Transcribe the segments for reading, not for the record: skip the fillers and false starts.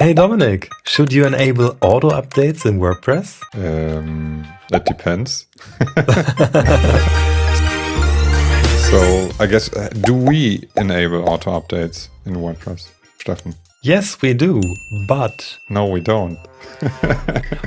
Hey Dominic, should you enable auto updates in WordPress? That depends. So I guess, do we enable auto updates in WordPress, Steffen? Yes, we do, but... No, we don't.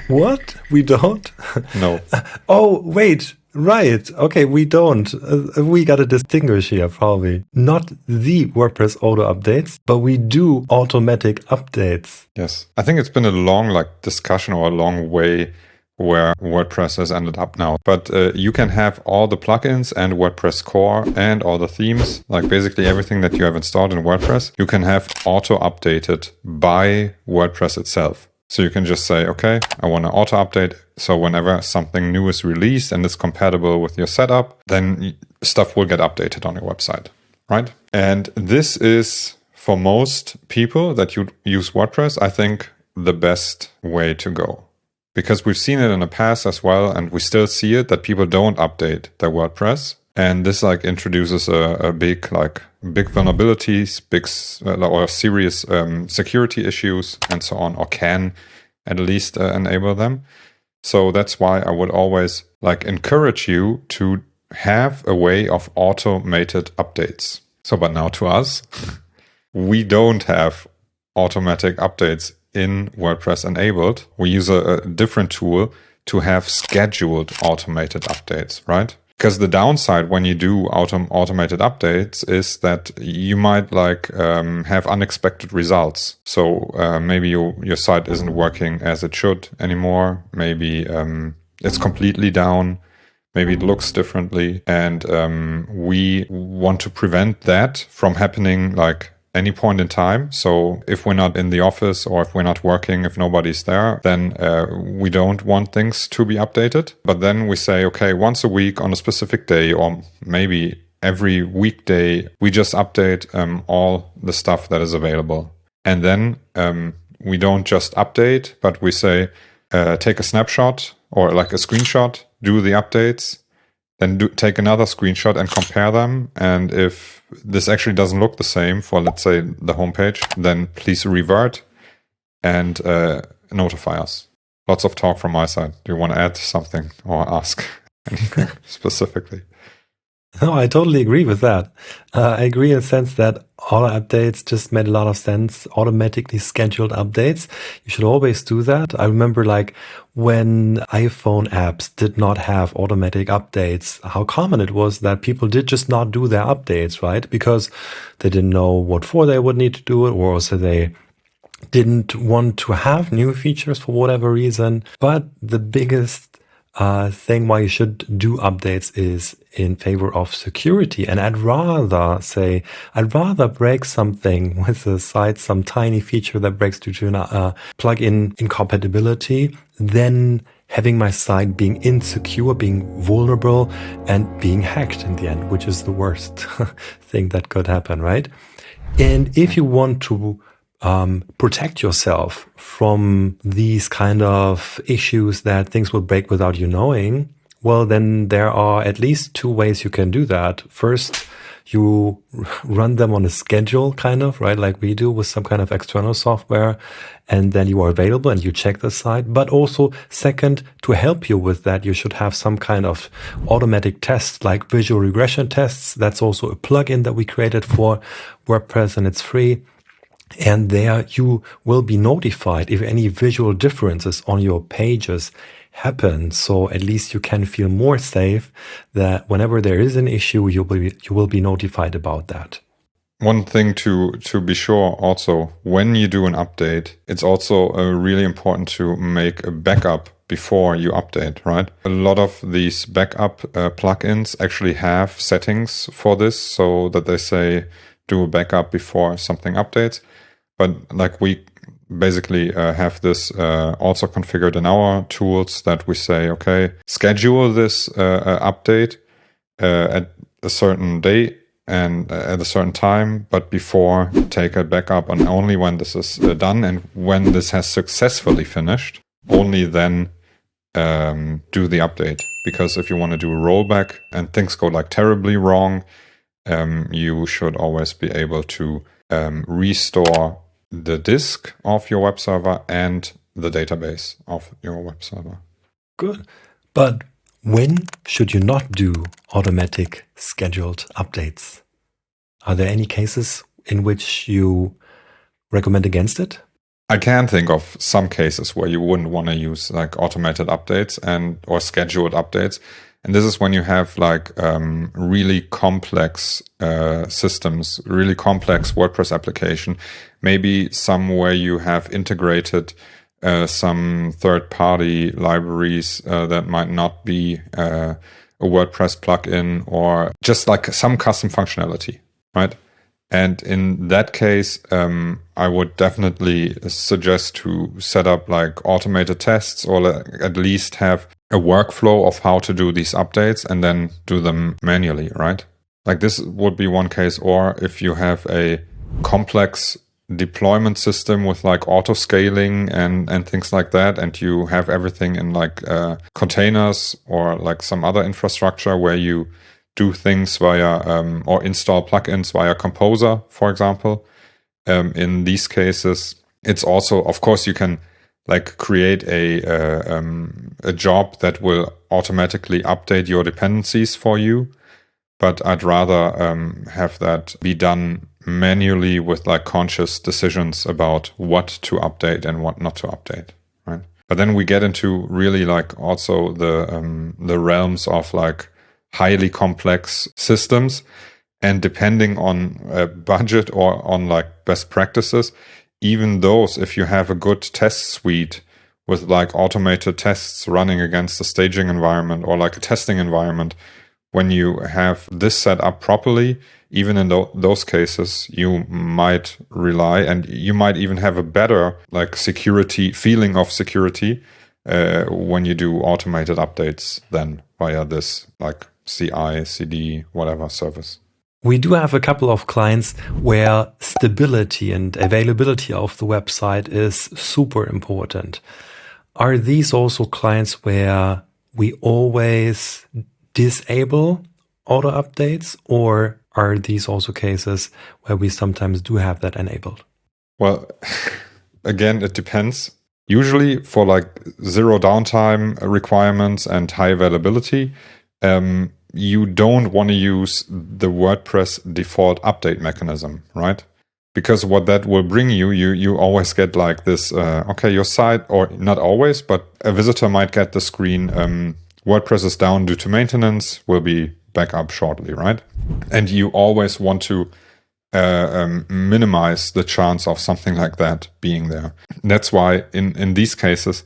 What? We don't? No. Oh, wait. Right. Okay, we don't. We got to distinguish here, probably. Not the WordPress auto updates, but we do automatic updates. Yes. I think it's been a long discussion or a long way where WordPress has ended up now. But you can have all the plugins and WordPress core and all the themes, like basically everything that you have installed in WordPress, you can have auto updated by WordPress itself. So you can just say, okay, I want to auto update. So whenever something new is released and is compatible with your setup, then stuff will get updated on your website, right? And this is, for most people that use WordPress, I think the best way to go. Because we've seen it in the past as well, and we still see it, that people don't update their WordPress. And this introduces a big vulnerabilities, or serious security issues and so on, or can at least enable them. So that's why I would always encourage you to have a way of automated updates. So, but now to us, we don't have automatic updates in WordPress enabled. We use a different tool to have scheduled automated updates, right? Because the downside when you do automated updates is that you might have unexpected results. So maybe your site isn't working as it should anymore. Maybe it's completely down. Maybe it looks differently. And we want to prevent that from happening any point in time. So if we're not in the office or if we're not working, if nobody's there, then we don't want things to be updated. But then we say, okay, once a week on a specific day, or maybe every weekday, we just update all the stuff that is available. And then we don't just update, but we say, take a snapshot or a screenshot, do the updates, then take another screenshot and compare them. And if this actually doesn't look the same for, let's say, the homepage, then please revert and notify us. Lots of talk from my side. Do you want to add something or ask anything specifically? No, I totally agree with that. I agree in the sense that auto updates just made a lot of sense. Automatically scheduled updates. You should always do that. I remember when iPhone apps did not have automatic updates, how common it was that people did just not do their updates, right? Because they didn't know what for they would need to do it, or also they didn't want to have new features for whatever reason. But the biggest thing why you should do updates is in favor of security. And I'd rather break something with the site, some tiny feature that breaks due to a plugin incompatibility, than having my site being insecure, being vulnerable, and being hacked in the end, which is the worst thing that could happen, right? And if you want to protect yourself from these kind of issues that things will break without you knowing, well, then there are at least two ways you can do that. First, you run them on a schedule, right? Like we do with some kind of external software, and then you are available and you check the site. But also, second, to help you with that, you should have some kind of automatic tests, like visual regression tests. That's also a plugin that we created for WordPress, and it's free. And there you will be notified if any visual differences on your pages happen. So at least you can feel more safe that whenever there is an issue, you will be notified about that. One thing to be sure also, when you do an update, it's also really important to make a backup before you update, right? A lot of these backup plugins actually have settings for this, so that they say do a backup before something updates. But we basically have this also configured in our tools, that we say, okay, schedule this update at a certain day and at a certain time, but before take a backup, and only when this is done and when this has successfully finished, only then do the update. Because if you want to do a rollback and things go terribly wrong, you should always be able to restore the disk of your web server and the database of your web server. Good. But when should you not do automatic scheduled updates? Are there any cases in which you recommend against it? I can think of some cases where you wouldn't want to use like automated updates or scheduled updates. And this is when you have like really complex systems, really complex WordPress application, maybe some where you have integrated some third-party libraries that might not be a WordPress plugin, or just like some custom functionality, right? And in that case, I would definitely suggest to set up like automated tests, or at least have a workflow of how to do these updates and then do them manually, right? Like this would be one case. Or if you have a complex deployment system with like auto scaling and things like that, and you have everything in like containers or like some other infrastructure where you do things via or install plugins via Composer, for example. In these cases, it's also, of course, you can like create a job that will automatically update your dependencies for you. But I'd rather have that be done manually with like conscious decisions about what to update and what not to update, right? But then we get into really like also the realms of like highly complex systems, and depending on a budget or on like best practices, even those, if you have a good test suite with like automated tests running against the staging environment or like a testing environment, when you have this set up properly, even in those cases, you might rely, and you might even have a better like feeling of security when you do automated updates than via this like CI, CD, whatever service. We do have a couple of clients where stability and availability of the website is super important. Are these also clients where we always disable auto updates, or are these also cases where we sometimes do have that enabled? Well, again, it depends. Usually for like zero downtime requirements and high availability, you don't want to use the WordPress default update mechanism, right? Because what that will bring you always get like this, okay, your site, or not always, but a visitor might get the screen, WordPress is down due to maintenance, will be back up shortly, right? And you always want to minimize the chance of something like that being there. That's why in these cases,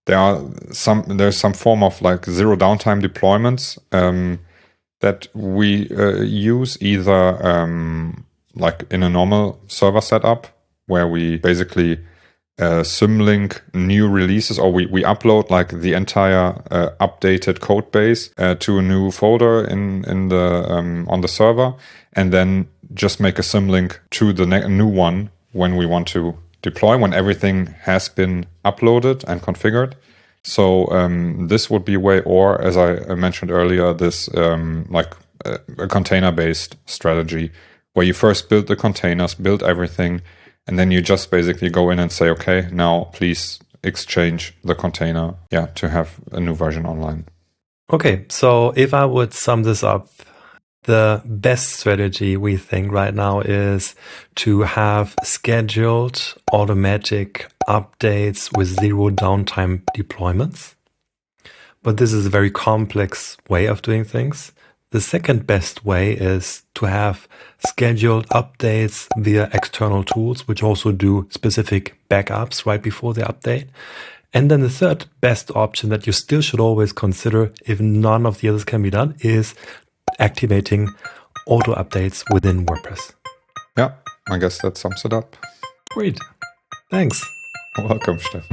there's some form of like zero downtime deployments that we use, either like in a normal server setup where we basically symlink new releases, or we upload like the entire updated code base to a new folder in the on the server, and then just make a symlink to the new one when we want to deploy, when everything has been uploaded and configured. So this would be a way, or as I mentioned earlier, this like a container-based strategy where you first build the containers, build everything, and then you just basically go in and say, okay, now please exchange the container, to have a new version online. Okay, so if I would sum this up, the best strategy we think right now is to have scheduled automatic updates with zero downtime deployments. But this is a very complex way of doing things. The second best way is to have scheduled updates via external tools, which also do specific backups right before the update. And then the third best option that you still should always consider, if none of the others can be done, is activating auto updates within WordPress. Yeah, I guess that sums it up. Great. Thanks. Welcome, Steph.